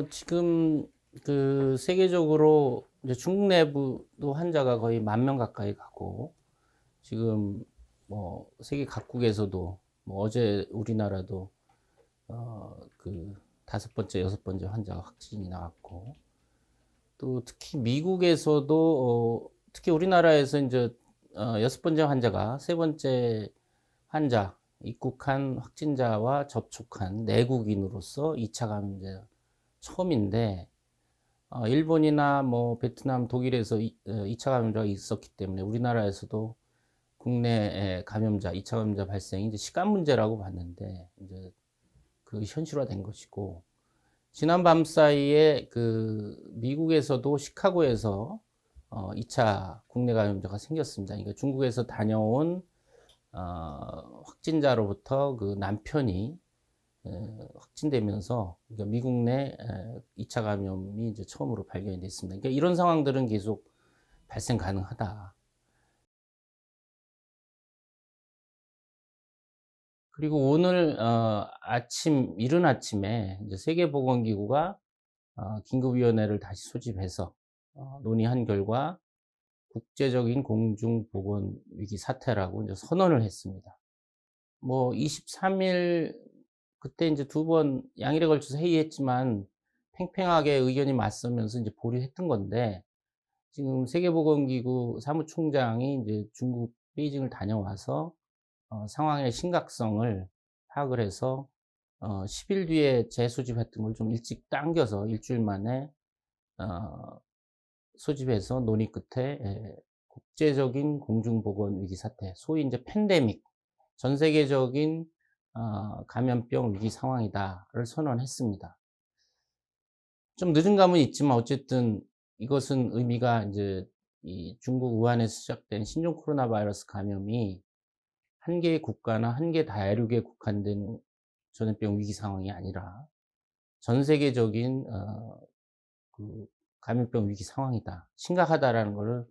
지금 세계적으로 이제 중국 내부도 환자가 거의 10,000명 가까이 가고, 지금 세계 각국에서도 어제 우리나라도 다섯 번째, 여섯 번째 환자가 확진이 나왔고, 또 특히 미국에서도 특히 우리나라에서 이제 여섯 번째 환자가 세 번째 환자, 입국한 확진자와 접촉한 내국인으로서 2차 감염자 처음인데, 일본이나 베트남, 독일에서 2차 감염자가 있었기 때문에 우리나라에서도 국내 감염자, 2차 감염자 발생이 이제 시간 문제라고 봤는데, 이제 그 현실화된 것이고, 지난 밤 사이에 미국에서도 시카고에서 2차 국내 감염자가 생겼습니다. 그러니까 중국에서 다녀온 확진자로부터 그 남편이 확진되면서, 그러니까 미국 내 2차 감염이 이제 처음으로 발견이 됐습니다. 그러니까 이런 상황들은 계속 발생 가능하다. 그리고 오늘 이른 아침에 이제 세계보건기구가 긴급위원회를 다시 소집해서 논의한 결과 국제적인 공중보건위기 사태라고 이제 선언을 했습니다. 23일 그때 이제 두 번 양일에 걸쳐서 회의했지만 팽팽하게 의견이 맞서면서 이제 보류했던 건데, 지금 세계보건기구 사무총장이 이제 중국 베이징을 다녀와서 상황의 심각성을 파악을 해서 10일 뒤에 재소집했던 걸 좀 일찍 당겨서 일주일 만에 어, 소집해서 논의 끝에 국제적인 공중보건 위기 사태, 소위 이제 팬데믹, 전 세계적인 감염병 위기 상황이다를 선언했습니다. 좀 늦은 감은 있지만 어쨌든 이것은 의미가 이제 이 중국 우한에서 시작된 신종 코로나 바이러스 감염이 한 개의 국가나 한 개 대륙에 국한된 전염병 위기 상황이 아니라 전 세계적인 그 감염병 위기 상황이다, 심각하다라는 것을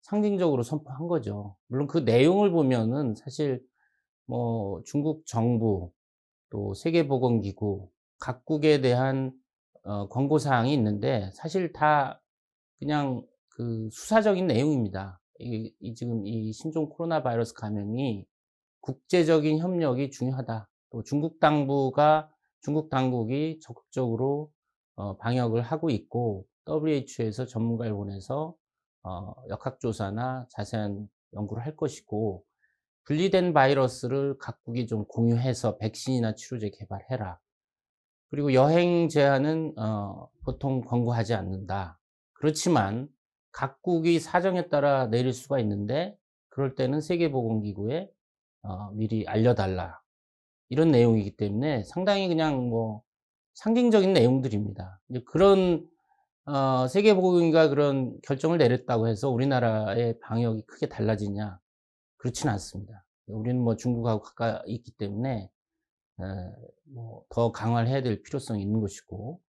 상징적으로 선포한 거죠. 물론 그 내용을 보면은 사실 중국 정부 또 세계보건기구 각국에 대한 권고 사항이 있는데, 사실 다 그냥 수사적인 내용입니다. 지금 이 신종 코로나 바이러스 감염이 국제적인 협력이 중요하다. 또 중국 당국이 적극적으로 방역을 하고 있고, WHO에서 전문가를 보내서 역학조사나 자세한 연구를 할 것이고, 분리된 바이러스를 각국이 좀 공유해서 백신이나 치료제 개발해라. 그리고 여행 제한은 보통 권고하지 않는다. 그렇지만 각국이 사정에 따라 내릴 수가 있는데, 그럴 때는 세계보건기구에 미리 알려달라. 이런 내용이기 때문에 상당히 그냥 상징적인 내용들입니다. 이제 그런 세계보건기구가 그런 결정을 내렸다고 해서 우리나라의 방역이 크게 달라지냐? 그렇지는 않습니다. 우리는 중국하고 가까이 있기 때문에 더 강화를 해야 될 필요성이 있는 것이고,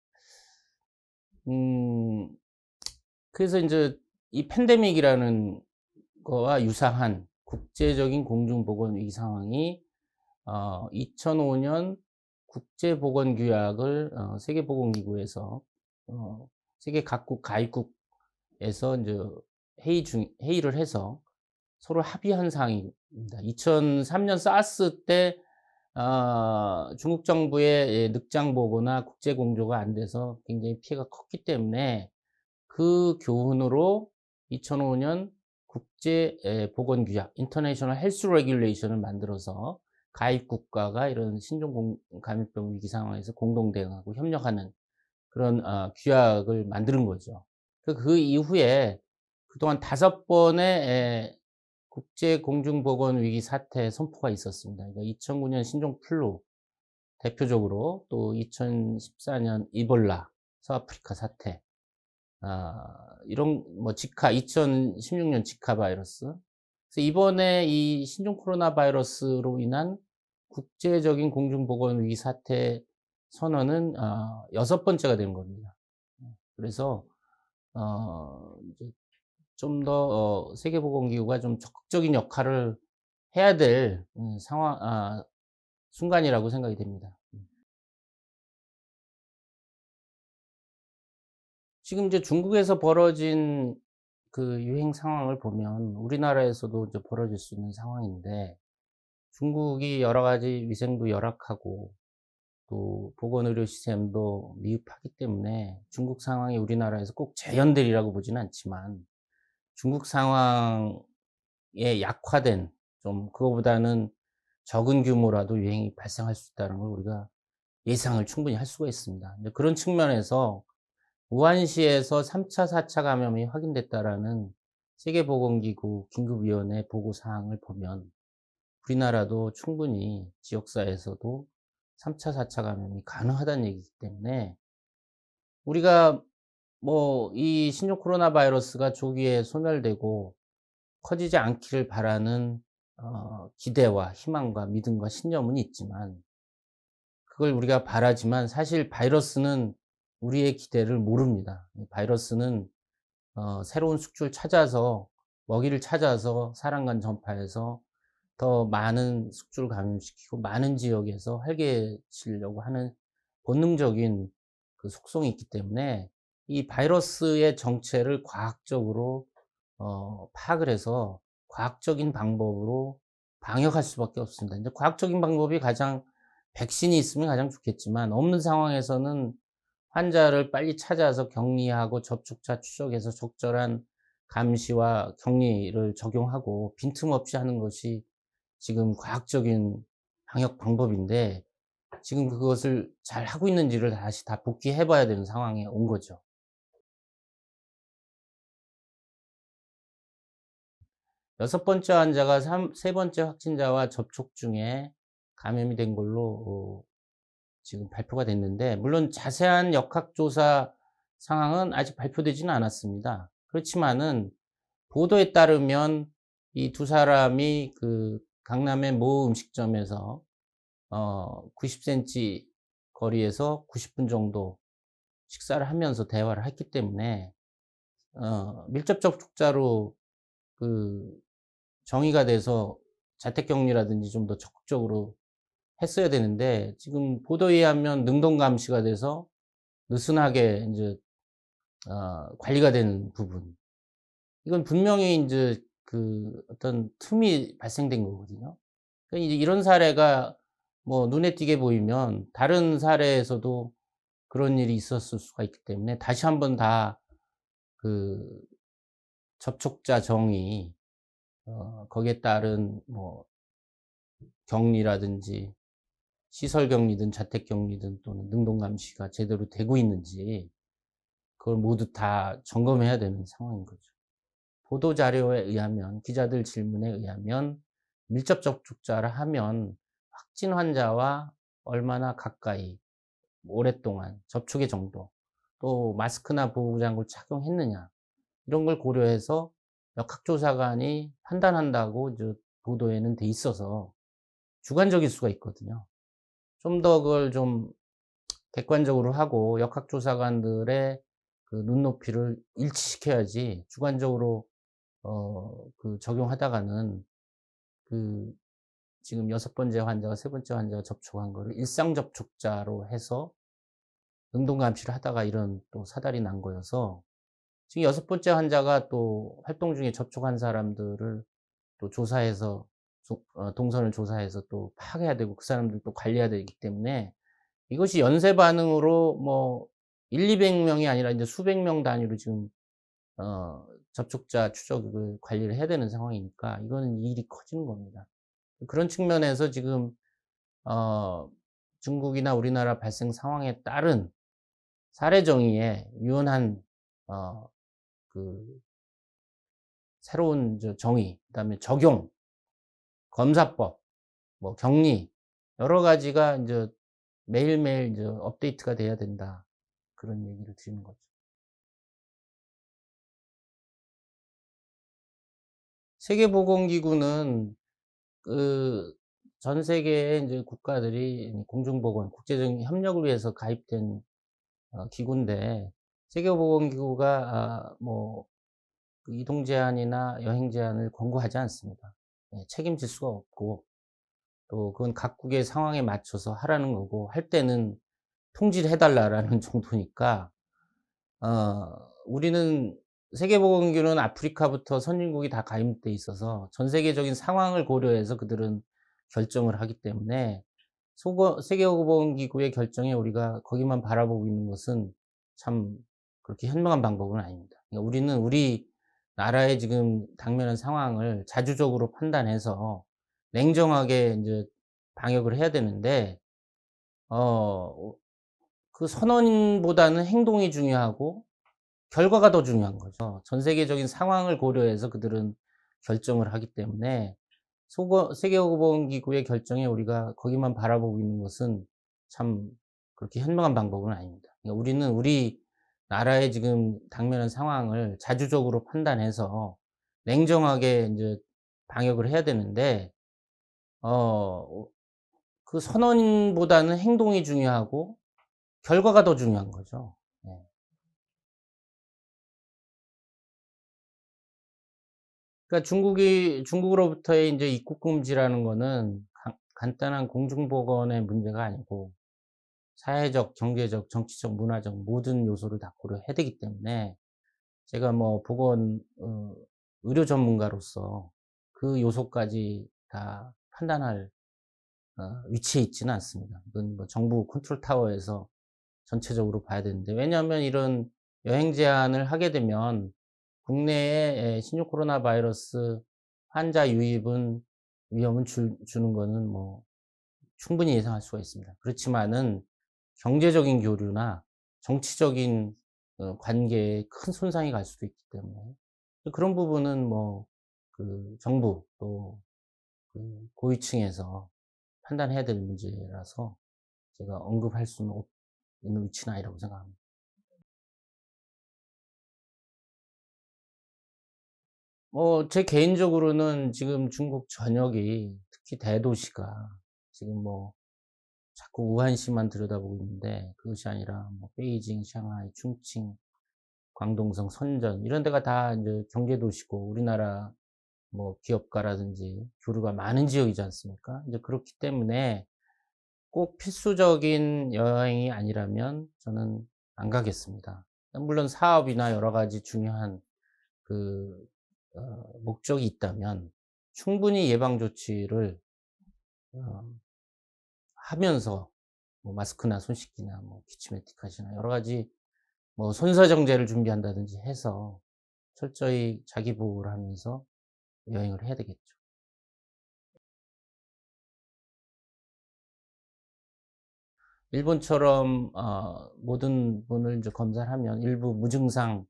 음, 그래서 이제 이 팬데믹이라는 거와 유사한 국제적인 공중보건 위기 상황이 2005년 국제보건규약을 세계보건기구에서 세계 각국 가입국에서 이제 회의를 해서 서로 합의한 사항입니다. 2003년 사스 때 중국 정부의 늑장 보고나 국제 공조가 안 돼서 굉장히 피해가 컸기 때문에, 그 교훈으로 2005년 국제 보건규약 (International Health Regulation을) 만들어서 가입 국가가 이런 신종 감염병 위기 상황에서 공동 대응하고 협력하는 그런 규약을 만드는 거죠. 그 이후에 그동안 5번의 국제 공중보건 위기 사태 선포가 있었습니다. 그러니까 2009년 신종 플루 대표적으로, 또 2014년 이볼라 서아프리카 사태, 이런 지카 2016년 지카 바이러스. 그래서 이번에 이 신종 코로나 바이러스로 인한 국제적인 공중보건 위기 사태 선언은 여섯 번째가 된 겁니다. 그래서 이제 좀 더 세계보건기구가 좀 적극적인 역할을 해야 될 순간이라고 생각이 됩니다. 지금 이제 중국에서 벌어진 그 유행 상황을 보면 우리나라에서도 이제 벌어질 수 있는 상황인데, 중국이 여러 가지 위생도 열악하고 또 보건의료 시스템도 미흡하기 때문에 중국 상황이 우리나라에서 꼭 재현되리라고 보지는 않지만, 중국 상황에 약화된, 좀 그거보다는 적은 규모라도 유행이 발생할 수 있다는 걸 우리가 예상을 충분히 할 수가 있습니다. 이제 그런 측면에서 우한시에서 3 차, 4차 감염이 확인됐다라는 세계보건기구 긴급위원회 보고 사항을 보면, 우리나라도 충분히 지역사회에서도 3 차, 4차 감염이 가능하다는 얘기이기 때문에, 우리가 뭐 이 신종 코로나 바이러스가 조기에 소멸되고 커지지 않기를 바라는 기대와 희망과 믿음과 신념은 있지만, 그걸 우리가 바라지만 사실 바이러스는 우리의 기대를 모릅니다. 이 바이러스는 새로운 숙주를 찾아서, 먹이를 찾아서 사람 간 전파해서 더 많은 숙주를 감염시키고 많은 지역에서 활개치려고 하는 본능적인 그 속성이 있기 때문에, 이 바이러스의 정체를 과학적으로 파악을 해서 과학적인 방법으로 방역할 수밖에 없습니다. 이제 과학적인 방법이 가장, 백신이 있으면 가장 좋겠지만, 없는 상황에서는 환자를 빨리 찾아서 격리하고 접촉자 추적해서 적절한 감시와 격리를 적용하고 빈틈없이 하는 것이 지금 과학적인 방역 방법인데, 지금 그것을 잘하고 있는지를 다시 다 복귀해 봐야 되는 상황에 온 거죠. 여섯 번째 환자가 세 번째 확진자와 접촉 중에 감염이 된 걸로 지금 발표가 됐는데, 물론 자세한 역학조사 상황은 아직 발표되지는 않았습니다. 그렇지만은 보도에 따르면 이 두 사람이 그 강남의 모 음식점에서 90cm 거리에서 90분 정도 식사를 하면서 대화를 했기 때문에 밀접 접촉자로 그 정의가 돼서 자택격리라든지 좀 더 적극적으로 했어야 되는데, 지금 보도에 의하면 능동 감시가 돼서 느슨하게 인제 관리가 되는 부분. 이건 분명히 인제 그 어떤 틈이 발생된 거거든요. 그러니까 이제 이런 사례가 뭐 눈에 띄게 보이면 다른 사례에서도 그런 일이 있었을 수가 있기 때문에, 다시 한번 다 그 접촉자 정의, 거기에 따른 뭐 격리라든지 시설 격리든 자택 격리든 또는 능동 감시가 제대로 되고 있는지, 그걸 모두 다 점검해야 되는 상황인 거죠. 보도 자료에 의하면, 기자들 질문에 의하면 밀접 접촉자라 하면 확진 환자와 얼마나 가까이 오랫동안 접촉의 정도, 또 마스크나 보호장구를 착용했느냐, 이런 걸 고려해서 역학조사관이 판단한다고 이제 보도에는 돼 있어서 주관적일 수가 있거든요. 좀 더 그걸 좀 객관적으로 하고 역학조사관들의 그 눈높이를 일치시켜야지, 주관적으로 그 적용하다가는 그 지금 여섯 번째 환자가 세 번째 환자가 접촉한 거를 일상 접촉자로 해서 능동 감시를 하다가 이런 또 사달이 난 거여서, 지금 여섯 번째 환자가 또 활동 중에 접촉한 사람들을 또 조사해서 동선을 조사해서 또 파악해야 되고 그 사람들 또 관리해야 되기 때문에, 이것이 연쇄 반응으로 뭐 1-200 명이 아니라 인제 수백 명 단위로 지금 접촉자 추적을 관리를 해야 되는 상황이니까 이거는 일이 커지는 겁니다. 그런 측면에서 지금 어 중국이나 우리나라 발생 상황에 따른 사례 정의에 유연한 어 그 새로운 정의, 그다음에 적용, 검사법, 뭐 격리, 여러 가지가 인제 매일매일 인제 업데이트가 돼야 된다, 그런 얘기를 드리는 거죠. 세계보건기구는 그 전 세계의 인제 국가들이 공중보건, 국제적인 협력을 위해서 가입된 기구인데, 세계보건기구가 뭐 그 이동 제한이나 여행 제한을 권고하지 않습니다. 예, 책임질 수가 없고, 또 그건 각국의 상황에 맞춰서 하라는 거고, 할 때는 통지를 해 달라라는 정도니까, 우리는 세계보건기구는 아프리카부터 선진국이 다 가입돼 있어서 전 세계적인 상황을 고려해서 그들은 결정을 하기 때문에 세계보건기구의 결정에 우리가 거기만 바라보고 있는 것은 참 그렇게 현명한 방법은 아닙니다. 그러니까 우리는 우리 나라의 지금 당면한 상황을 자주적으로 판단해서 냉정하게 인제 방역을 해야 되는데 어 그 선언보다는 행동이 중요하고 결과가 더 중요한 거죠. 전 세계적인 상황을 고려해서 그들은 결정을 하기 때문에 세계보건기구의 결정에 우리가 거기만 바라보고 있는 것은 참 그렇게 현명한 방법은 아닙니다. 그러니까 우리는 우리 나라의 지금 당면한 상황을 자주적으로 판단해서 냉정하게 인제 방역을 해야 되는데 어 그 선언보다는 행동이 중요하고 결과가 더 중요한 거죠. 네. 그러니까 중국으로부터의 인제 입국 금지라는 거는 간단한 공중보건의 문제가 아니고 사회적, 경제적, 정치적, 문화적 모든 요소를 다 고려해야 되기 때문에 제가 뭐 의료 전문가로서 그 요소까지 다 판단할 위치에 있지는 않습니다. 이건 뭐 정부 컨트롤 타워에서 전체적으로 봐야 되는데, 왜냐하면 이런 여행 제한을 하게 되면 국내에 신종 코로나 바이러스 환자 유입은 위험은 주는 거는 뭐 충분히 예상할 수가 있습니다. 그렇지만은 경제적인 교류나 정치적인 관계에 큰 손상이 갈 수도 있기 때문에 그런 부분은 뭐 정부 또 고위층에서 판단해야 될 문제라서 제가 언급할 수는 있는 위치는 아니라고 생각합니다. 제 개인적으로는 지금 중국 전역이 특히 대도시가 지금 뭐 자꾸 우한시만 들여다보고 있는데 그것이 아니라 뭐 베이징, 상하이, 충칭, 광동성, 선전 이런 데가 다 인제 경제 도시고 우리나라 뭐 기업가라든지 교류가 많은 지역이지 않습니까? 이제 그렇기 때문에 꼭 필수적인 여행이 아니라면 저는 안 가겠습니다. 물론 사업이나 여러 가지 중요한 그 목적이 있다면 충분히 예방 조치를 어 하면서 뭐 마스크나 손 씻기나 뭐 기침 에티켓이나 여러 가지 뭐 손사정제를 준비한다든지 해서 철저히 자기 보호를 하면서 여행을 해야 되겠죠. 일본처럼 모든 분을 인제 검사를 하면 일부 무증상이지만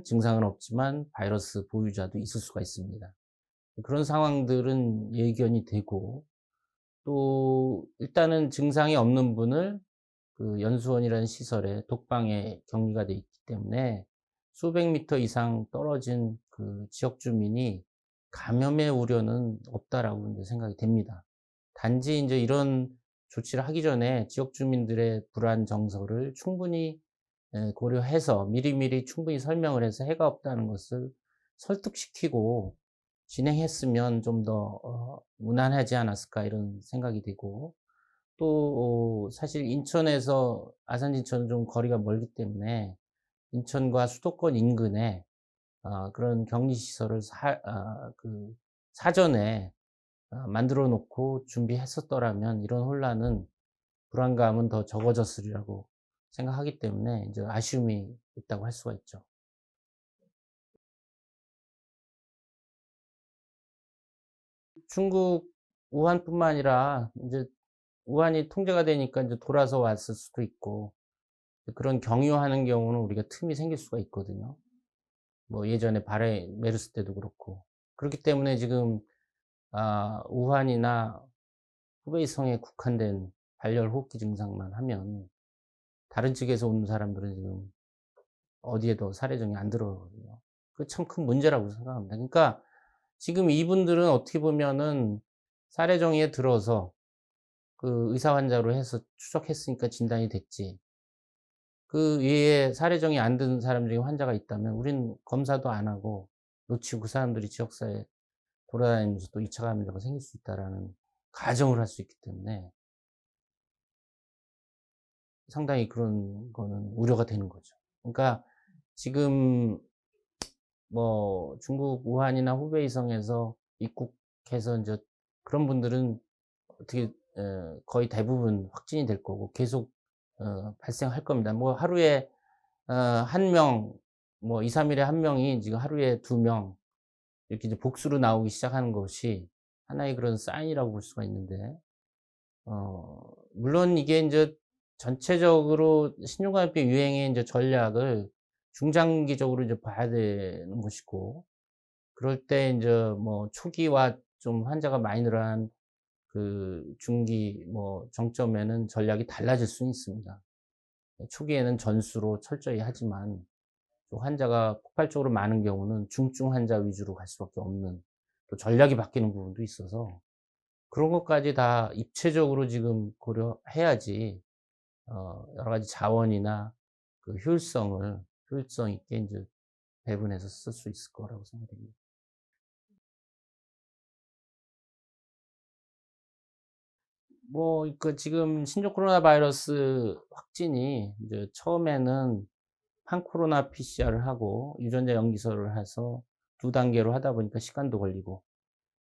증상은 없지만 바이러스 보유자도 있을 수가 있습니다. 그런 상황들은 예견이 되고, 또 일단은 증상이 없는 분을 연수원이라는 시설에 독방에 격리가 돼 있기 때문에 수백 미터 이상 떨어진 지역 주민이 감염의 우려는 없다라고 인제 생각이 됩니다. 단지 인제 이런 조치를 하기 전에 지역 주민들의 불안 정서를 충분히 고려해서 미리미리 충분히 설명을 해서 해가 없다는 것을 설득시키고 진행했으면 좀 더 무난하지 않았을까 이런 생각이 되고, 또 사실 인천에서 아산진천은 좀 거리가 멀기 때문에 인천과 수도권 인근에 그런 격리 시설을 사전에 만들어 놓고 준비했었더라면 이런 혼란은 불안감은 더 적어졌으리라고 생각하기 때문에 이제 아쉬움이 있다고 할 수가 있죠. 중국 우한뿐만 아니라 인제 우한이 통제가 되니까 인제 돌아서 왔을 수도 있고, 그런 경유하는 경우는 우리가 틈이 생길 수가 있거든요. 뭐 예전에 메르스 때도 그렇고. 그렇기 때문에 지금 우한이나 후베이성에 국한된 발열 호흡기 증상만 하면 다른 측에서 온 사람들은 지금 어디에도 사례정이 안 들어오거든요. 그 참 큰 문제라고 생각합니다. 그러니까 지금 이분들은 어떻게 보면은 사례정의에 들어서 의사 환자로 해서 추적했으니까 진단이 됐지. 그 외에 사례정이 안 든 사람 중에 환자가 있다면 우리는 검사도 안 하고 놓치고 그 사람들이 지역사회에 돌아다니면서 또 2차 감염자가 생길 수 있다라는 가정을 할 수 있기 때문에 상당히 그런 거는 우려가 되는 거죠. 그러니까 지금 뭐 중국 우한이나 후베이성에서 입국해서 인제 그런 분들은 어떻게 거의 대부분 확진이 될 거고 계속 발생할 겁니다. 뭐 하루에 1 명, 뭐 2-3 일에 1 명이 지금 하루에 2명 이렇게 이제 복수로 나오기 시작하는 것이 하나의 그런 사인이라고 볼 수가 있는데, 물론 이게 인제 전체적으로 신종감염병 유행의 인제 전략을 중장기적으로 이제 봐야 되는 것이고, 그럴 때 인제 뭐 초기와 좀 환자가 많이 늘어난 그 중기 뭐 정점에는 전략이 달라질 수는 있습니다. 초기에는 전수로 철저히 하지만 또 환자가 폭발적으로 많은 경우는 중증 환자 위주로 갈 수밖에 없는, 또 전략이 바뀌는 부분도 있어서 그런 것까지 다 입체적으로 지금 고려해야지 여러 가지 자원이나 그 효율성 있게 인제 배분해서 쓸 수 있을 거라고 생각됩니다. 뭐 그 지금 신종 코로나 바이러스 확진이 이제 처음에는 판코로나 PCR을 하고 유전자 연기설을 해서 2단계로 하다 보니까 시간도 걸리고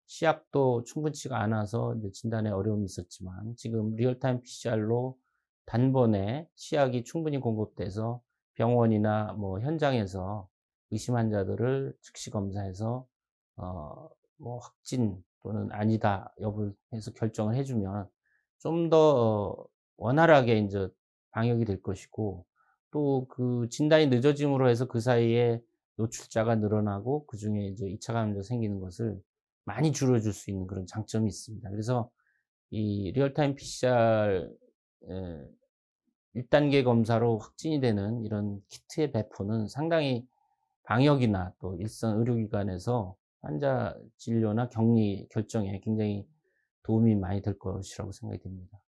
시약도 충분치가 않아서 이제 진단에 어려움이 있었지만, 지금 리얼타임 PCR로 단번에 시약이 충분히 공급돼서 병원이나 뭐 현장에서 의심 환자들을 즉시 검사해서 뭐 확진 또는 아니다 여부를 해서 결정을 해 주면 좀 더 원활하게 인제 방역이 될 것이고, 또 그 진단이 늦어짐으로 해서 그 사이에 노출자가 늘어나고 그중에 이제 2차 감염자가 생기는 것을 많이 줄여줄 수 있는 그런 장점이 있습니다. 그래서 이 리얼타임 PCR, 에 1 단계 검사로 확진이 되는 이런 키트의 배포는 상당히 방역이나 또 일선 의료기관에서 환자 진료나 격리 결정에 굉장히 도움이 많이 될 것이라고 생각이 됩니다.